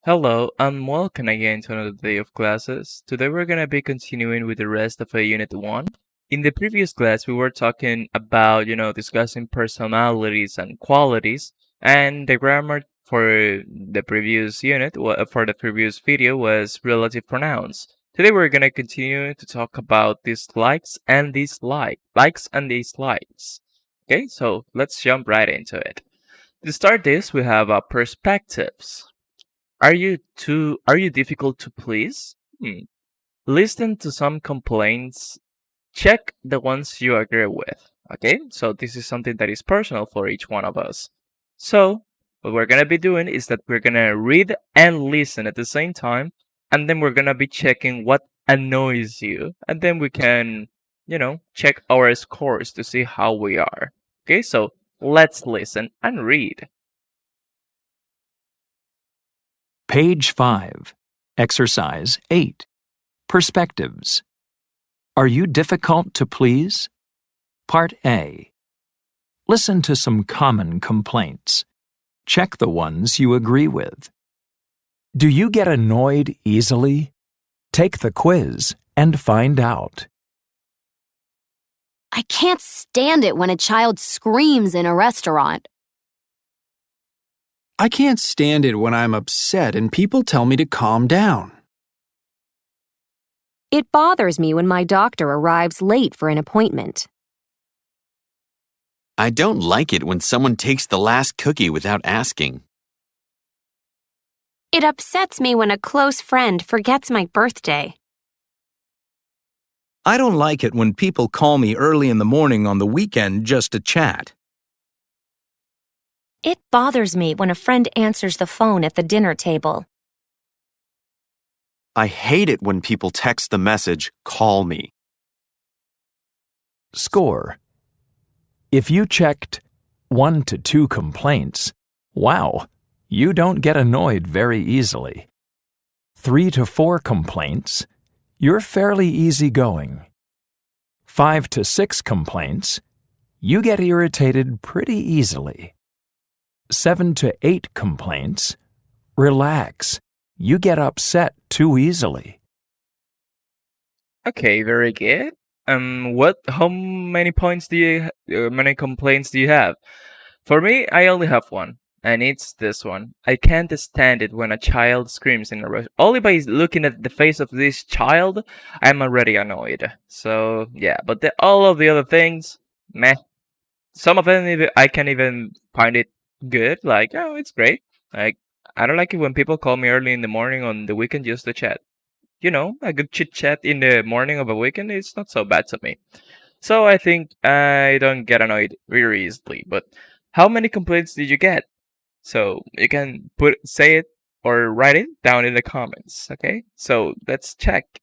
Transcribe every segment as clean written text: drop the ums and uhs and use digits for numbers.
Hello and welcome again to another day of classes. Today we're going to be continuing with the rest of Unit 1. In the previous class we were talking about, discussing personalities and qualities, and the grammar for the previous for the previous video was relative pronouns. Today we're going to continue to talk about likes and dislikes. Okay, so let's jump right into it. To start this, we have perspectives. Are you difficult to please? Listen to some complaints. Check the ones you agree with. Okay? So this is something that is personal for each one of us. So what we're gonna be doing is that we're gonna read and listen at the same time, and then we're gonna be checking what annoys you, and then we can, check our scores to see how we are. Okay, so let's listen and read. Page 5, Exercise 8. Perspectives. Are you difficult to please? Part A. Listen to some common complaints. Check the ones you agree with. Do you get annoyed easily? Take the quiz and find out. I can't stand it when a child screams in a restaurant. I can't stand it when I'm upset and people tell me to calm down. It bothers me when my doctor arrives late for an appointment. I don't like it when someone takes the last cookie without asking. It upsets me when a close friend forgets my birthday. I don't like it when people call me early in the morning on the weekend just to chat. It bothers me when a friend answers the phone at the dinner table. I hate it when people text the message, "Call me." Score. If you checked 1 to 2 complaints, wow, you don't get annoyed very easily. 3 to 4 complaints, you're fairly easygoing. 5 to 6 complaints, you get irritated pretty easily. 7 to 8 complaints, relax, you get upset too easily. Okay, very good. How many many complaints do you have? For me, I only have one, and it's this one. I can't stand it when a child screams in a restaurant. Only by looking at the face of this child, I'm already annoyed. So yeah, but all of the other things, meh. Some of them I can even find it good. Like, oh, it's great. Like, I don't like it when people call me early in the morning on the weekend just to chat. A good chit chat in the morning of a weekend is not so bad to me. So I think I don't get annoyed very easily. But how many complaints did you get? So you can say it or write it down in the comments. Okay, so let's check.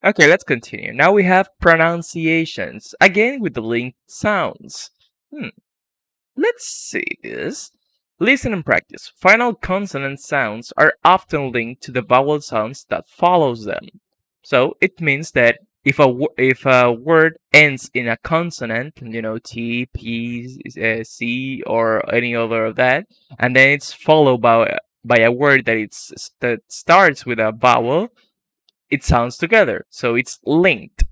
Okay, let's continue. Now we have pronunciations, again with the linked sounds. Let's see this. Listen and practice. Final consonant sounds are often linked to the vowel sounds that follows them. So it means that if a word ends in a consonant, T, P, C, or any other of that, and then it's followed by a word that starts with a vowel, it sounds together. So it's linked.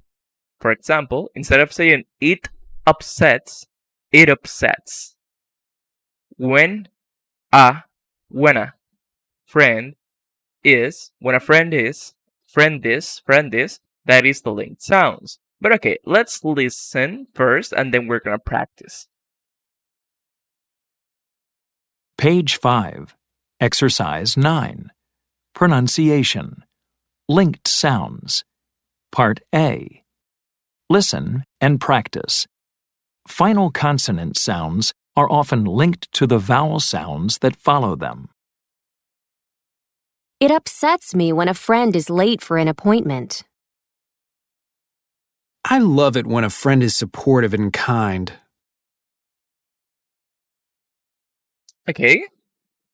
For example, instead of saying it upsets, it upsets. When a friend is, friend is, that is the linked sounds. But okay, let's listen first and then we're gonna practice. Page 5, Exercise 9. Pronunciation. Linked sounds. Part A. Listen and practice. Final consonant sounds are often linked to the vowel sounds that follow them. It upsets me when a friend is late for an appointment. I love it when a friend is supportive and kind. Okay.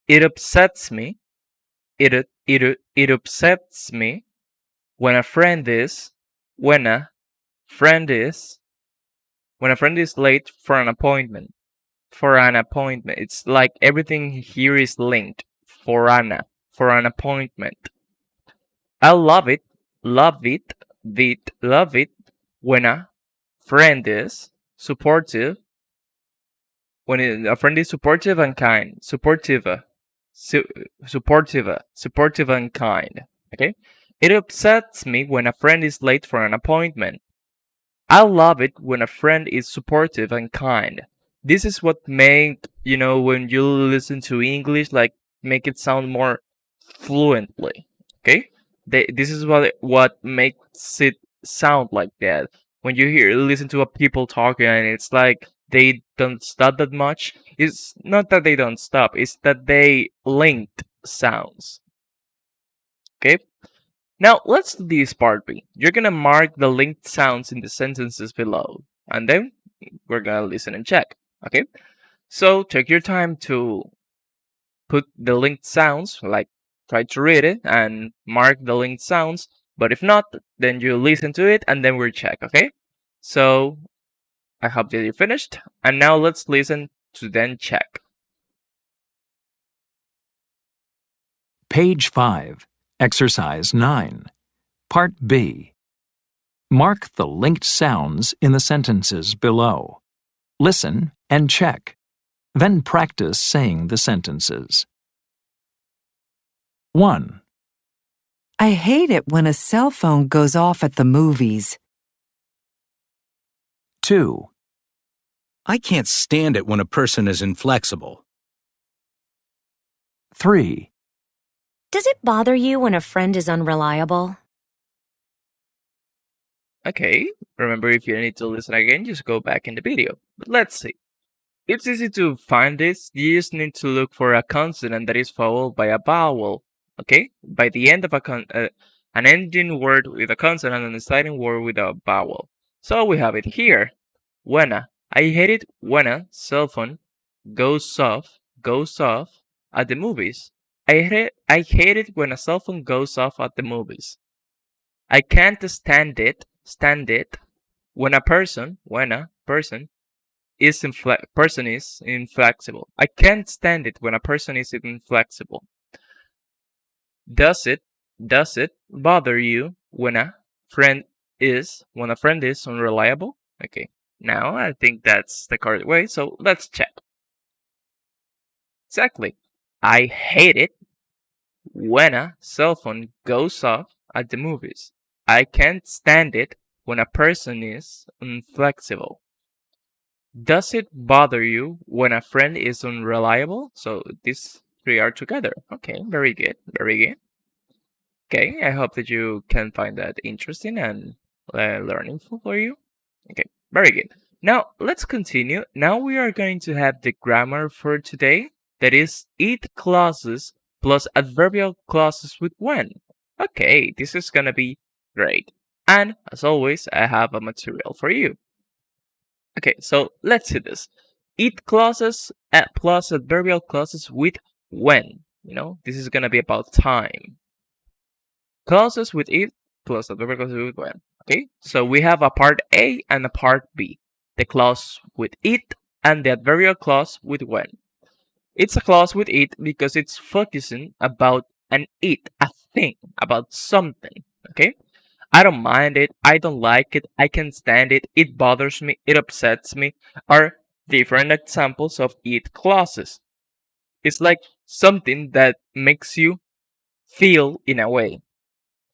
It upsets me. It upsets me when a friend is late for an appointment. It's like everything here is linked. for an appointment. I love it when a friend is supportive, a friend is supportive and kind, supportive and kind. Okay? It upsets me when a friend is late for an appointment. I love it when a friend is supportive and kind. This is what make, when you listen to English, like make it sound more fluently. Okay? This is what makes it sound like that. When you listen to a people talking and it's like they don't stop that much, it's not that they don't stop, it's that they linked sounds. Okay? Now, let's do this part B. You're gonna mark the linked sounds in the sentences below, and then we're gonna listen and check. Okay? So, take your time to put the linked sounds, like try to read it and mark the linked sounds, but if not, then you listen to it and then we'll check, okay? So, I hope that you finished, and now let's listen to then check. Page 5, Exercise 9, Part B. Mark the linked sounds in the sentences below. Listen and check. Then practice saying the sentences. 1, I hate it when a cell phone goes off at the movies. 2, I can't stand it when a person is inflexible. 3, Does it bother you when a friend is unreliable? Okay, remember if you need to listen again, just go back in the video. But let's see. It's easy to find this. You just need to look for a consonant that is followed by a vowel. Okay? By the end of an ending word with a consonant and a starting word with a vowel. So we have it here. Buena. I hate it when a cell phone goes off at the movies. I hate it when a cell phone goes off at the movies. I can't stand it when a person is inflexible. I can't stand it when a person is inflexible. Does it bother you when a friend is unreliable? Okay. Now I think that's the correct way, so let's check. Exactly. I hate it when a cell phone goes off at the movies. I can't stand it when a person is inflexible. Does it bother you when a friend is unreliable? So these three are together. Okay, very good, very good. Okay, I hope that you can find that interesting and learning for you. Okay, very good. Now let's continue. Now we are going to have the grammar for today. That is it clauses plus adverbial clauses with when. Okay, this is gonna be great. And as always, I have a material for you. Okay, so let's see this. It clauses plus adverbial clauses with when. This is gonna be about time. Clauses with it plus adverbial clauses with when. Okay, so we have a part A and a part B. The clause with it and the adverbial clause with when. It's a clause with it because it's focusing about an it, a thing, about something. Okay? I don't mind it, I don't like it, I can't stand it, it bothers me, it upsets me, are different examples of it clauses. It's like something that makes you feel in a way,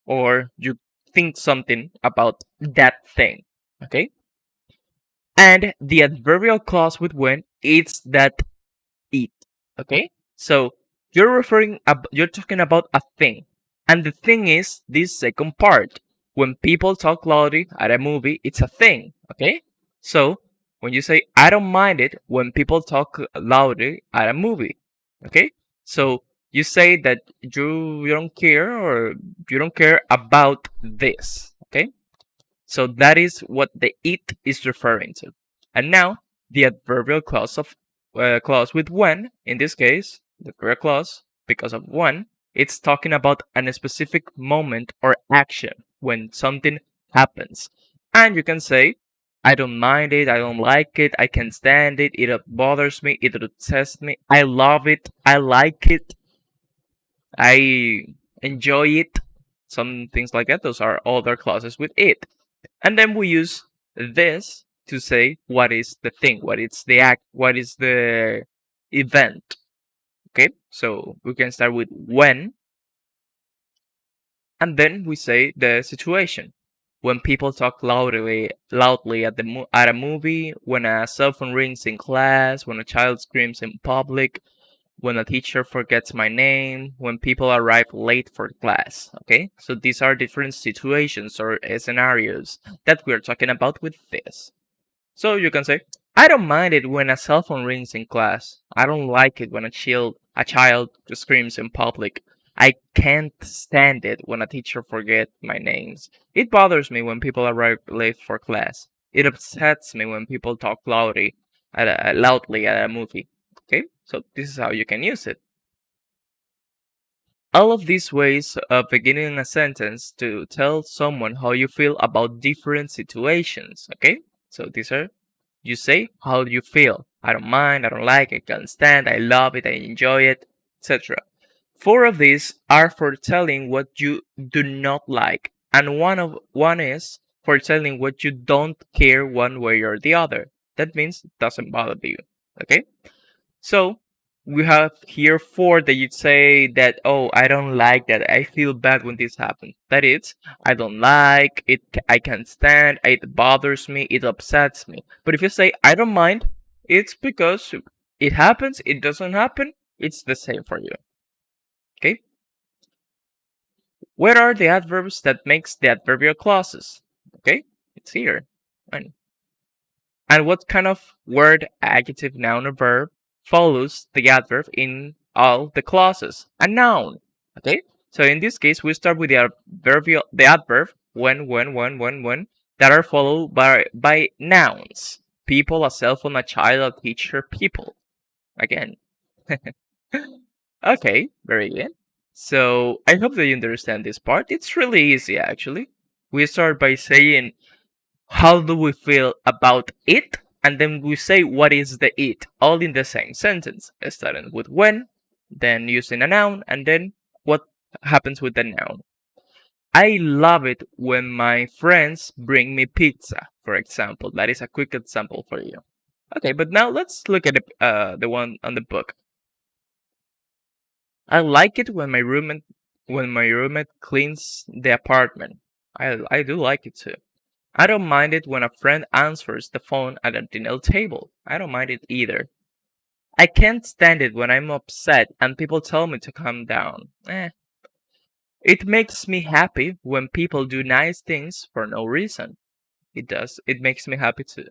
or you think something about that thing. Okay? And the adverbial clause with when, it's that it. Okay? So you're talking about a thing. And the thing is this second part. When people talk loudly at a movie, it's a thing. Okay? So when you say I don't mind it when people talk loudly at a movie. Okay? So you say that you don't care, or you don't care about this. Okay? So that is what the it is referring to. And now the adverbial clause with when, in this case, the adverbial clause because of when, it's talking about a specific moment or action when something happens. And you can say, I don't mind it, I don't like it, I can't stand it, it bothers me, it upsets me, I love it, I like it. I enjoy it. Some things like that. Those are other clauses with it. And then we use this to say what is the thing, what is the act, what is the event. Okay, so we can start with when, and then we say the situation. When people talk loudly at at a movie, when a cell phone rings in class, when a child screams in public, when a teacher forgets my name, when people arrive late for class. Okay, so these are different situations or scenarios that we're talking about with this. So you can say, I don't mind it when a cell phone rings in class. I don't like it when a child screams in public. I can't stand it when a teacher forgets my names. It bothers me when people arrive late for class. It upsets me when people talk loudly at a movie. Okay, so this is how you can use it. All of these ways of beginning a sentence to tell someone how you feel about different situations. Okay, so these are you say how you feel. I don't mind, I don't like, I can't stand, I love it, I enjoy it, etc. Four of these are for telling what you do not like, and one is for telling what you don't care one way or the other. That means it doesn't bother you. Okay? So we have here four that you say that, oh, I don't like that. I feel bad when this happens. That is, I don't like it. I can't stand. It bothers me. It upsets me. But if you say I don't mind, it's because it happens. It doesn't happen. It's the same for you. Okay. Where are the adverbs that makes the adverbial clauses? Okay, it's here. And what kind of word, adjective, noun, or verb follows the adverb in all the clauses? A noun. Okay? So in this case, we start with the adverb when, that are followed by nouns. People, a cell phone, a child, a teacher, people. Again. Okay, very good. So I hope that you understand this part. It's really easy actually. We start by saying how do we feel about it, and then we say what is the it, all in the same sentence, starting with when, then using a noun, and then what happens with the noun. I love it when my friends bring me pizza, for example. That is a quick example for you. Okay, but now let's look at the one on the book. I like it when my roommate cleans the apartment. I do like it too. I don't mind it when a friend answers the phone at a dinner table. I don't mind it either. I can't stand it when I'm upset and people tell me to calm down. It makes me happy when people do nice things for no reason. It does. It makes me happy too.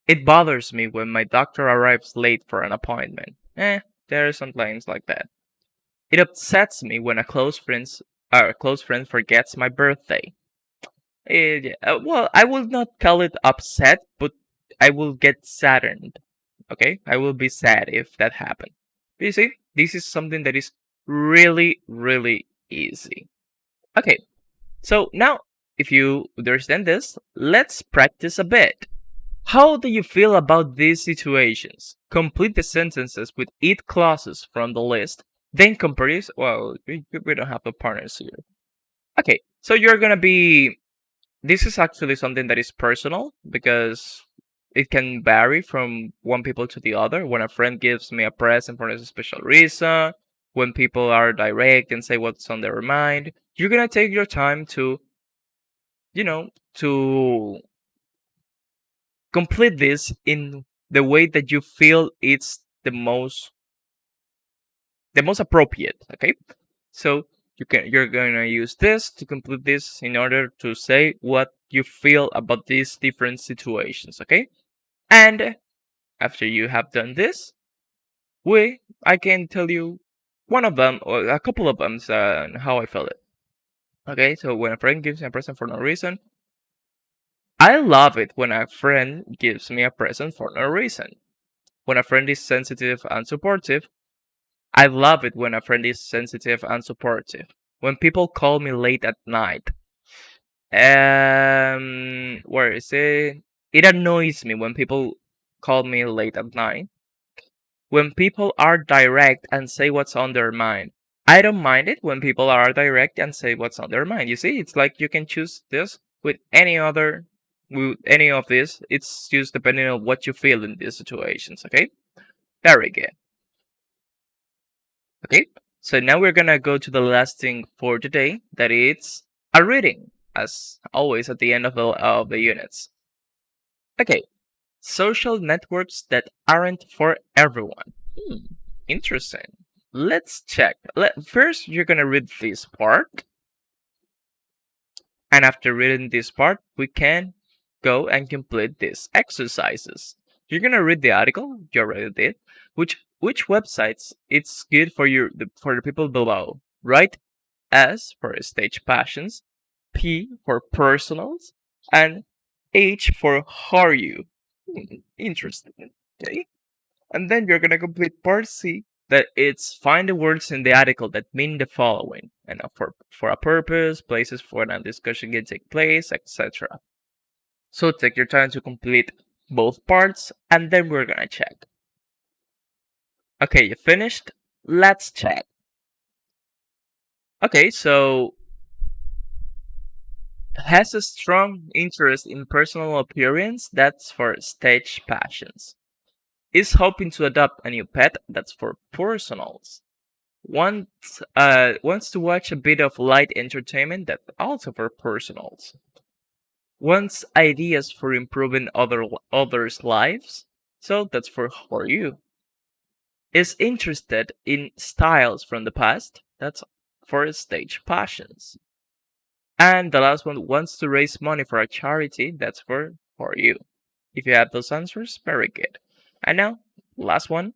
It bothers me when my doctor arrives late for an appointment. There are some times like that. It upsets me when a close friend forgets my birthday. Well, I will not call it upset, but I will get saddened. Okay, I will be sad if that happened. But you see, this is something that is really, really easy. Okay, so now if you understand this, let's practice a bit. How do you feel about these situations? Complete the sentences with it clauses from the list, then compare this. Well, we don't have the partners here. Okay, so you're gonna be this is actually something that is personal because it can vary from one people to the other. When a friend gives me a present for a special reason, when people are direct and say what's on their mind, you're gonna take your time to, to complete this in the way that you feel it's the most appropriate. Okay, so you're gonna use this to complete this in order to say what you feel about these different situations. Okay, and after you have done this, I can tell you one of them or a couple of them how I felt it. Okay, so when a friend gives me a present for no reason, I love it when a friend gives me a present for no reason. When a friend is sensitive and supportive, I love it when a friend is sensitive and supportive. When people call me late at night, where is it? It annoys me when people call me late at night. When people are direct and say what's on their mind. I don't mind it when people are direct and say what's on their mind. You see, it's like you can choose this with any other, with any of this. It's just depending on what you feel in these situations. Okay, very good. Okay, so now we're gonna go to the last thing for today. That is a reading, as always at the end of the units. Okay, social networks that aren't for everyone. Interesting. Let's check. First, you're gonna read this part, and after reading this part, we can go and complete these exercises. You're gonna read the article. You already did. Which websites it's good for for the people below. Write S for stage passions, P for personals, and H for how you. Interesting. Okay. And then you're gonna complete part C, that it's find the words in the article that mean the following, and for a purpose, places for a discussion can take place, etc. So take your time to complete both parts, and then we're gonna check. Okay, you finished? Let's check. Okay, so has a strong interest in personal appearance, that's for stage passions. Is hoping to adopt a new pet, that's for personals. Wants to watch a bit of light entertainment, that's also for personals. Wants ideas for improving others' lives, so that's for you. Is interested in styles from the past, that's for stage passions. And the last one, wants to raise money for a charity, that's for you. If you have those answers, very good. And now, last one.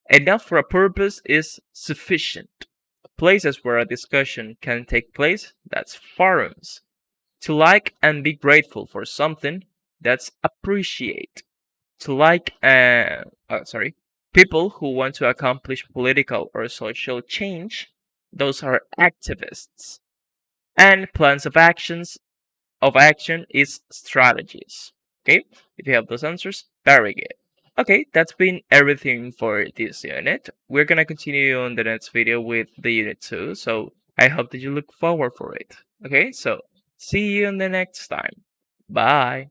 Enough for a purpose is sufficient. Places where a discussion can take place, that's forums. To like and be grateful for something, that's appreciate. To like, people who want to accomplish political or social change, those are activists. And plans of action is strategies. Okay, if you have those answers, very good. Okay, that's been everything for this unit. We're gonna continue on the next video with the unit 2, so I hope that you look forward for it. Okay, so see you in the next time. Bye.